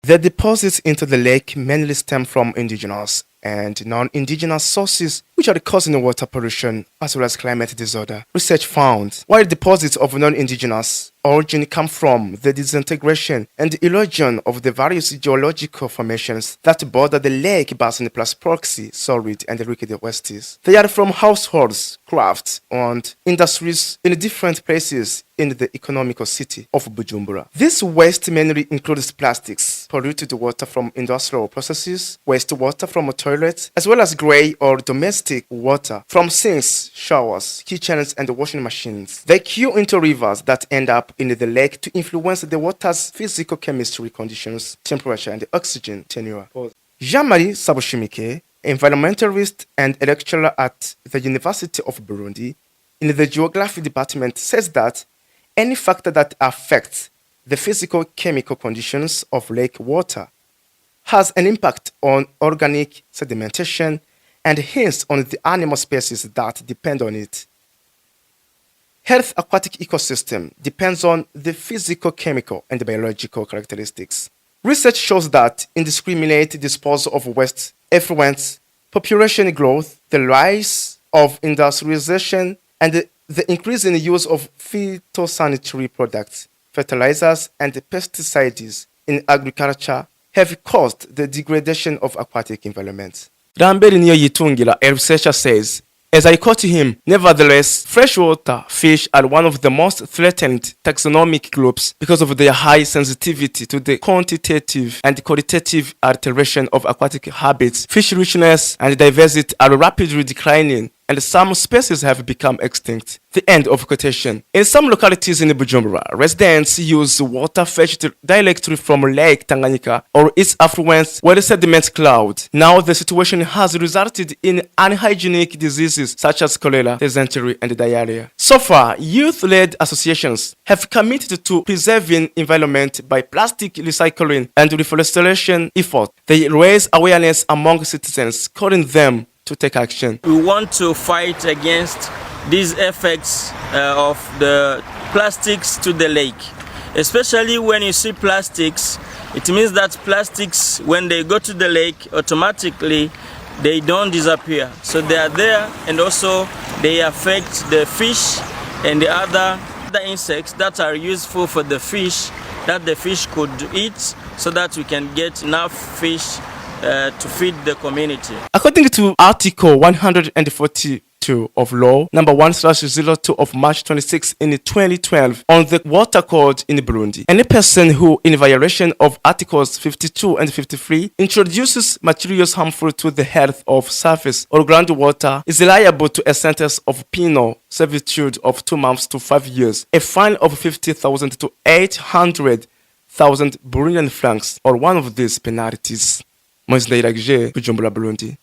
The deposits into the lake mainly stem from indigenous and non-indigenous sources which are causing water pollution as well as climate disorder. Research found while deposits of non-indigenous origin come from the disintegration and erosion of the various geological formations that border the lake basin plus proxy, solid and liquid wastes. They are from households, crafts and industries in different places in the economical city of Bujumbura. This waste mainly includes plastics, polluted water from industrial processes, wastewater from toilets, as well as grey or domestic water from sinks, showers, kitchens, and washing machines. They queue into rivers that end up in the lake to influence the water's physical chemistry conditions, temperature, and oxygen tenure. Jean-Marie Sabushimike, environmentalist and a lecturer at the University of Burundi in the Geography Department, says that any factor that affects the physical chemical conditions of lake water has an impact on organic sedimentation and hence on the animal species that depend on it. Health aquatic ecosystem depends on the physical, chemical, and biological characteristics. Research shows that indiscriminate disposal of waste effluents, population growth, the rise of industrialization, and the increase in the use of phytosanitary products, fertilizers, and pesticides in agriculture have caused the degradation of aquatic environments. Lambert Niyoyitungira, a researcher, says, as I quote him, nevertheless, freshwater fish are one of the most threatened taxonomic groups because of their high sensitivity to the quantitative and qualitative alteration of aquatic habits. Fish richness and diversity are rapidly declining, and some species have become extinct. The end of quotation. In some localities in Bujumbura, residents use water fetched directly from Lake Tanganyika or its affluents where the sediment cloud. Now the situation has resulted in unhygienic diseases such as cholera, dysentery, and diarrhea. So far, youth-led associations have committed to preserving environment by plastic recycling and reforestation efforts. They raise awareness among citizens, calling them to take action. We want to fight against these effects of the plastics to the lake. Especially when you see plastics, it means that plastics, when they go to the lake, automatically they don't disappear. So they are there, and also they affect the fish and the other insects that are useful for the fish, that the fish could eat, so that we can get enough fish to feed the community. According to Article 142 of Law Number 1/02 of March 26 in 2012 on the Water Code in Burundi, any person who, in violation of Articles 52 and 53, introduces materials harmful to the health of surface or groundwater is liable to a sentence of penal servitude of 2 months to 5 years, a fine of 50,000 to 800,000 Burundian francs, or one of these penalties. Bujumbura, Burundi.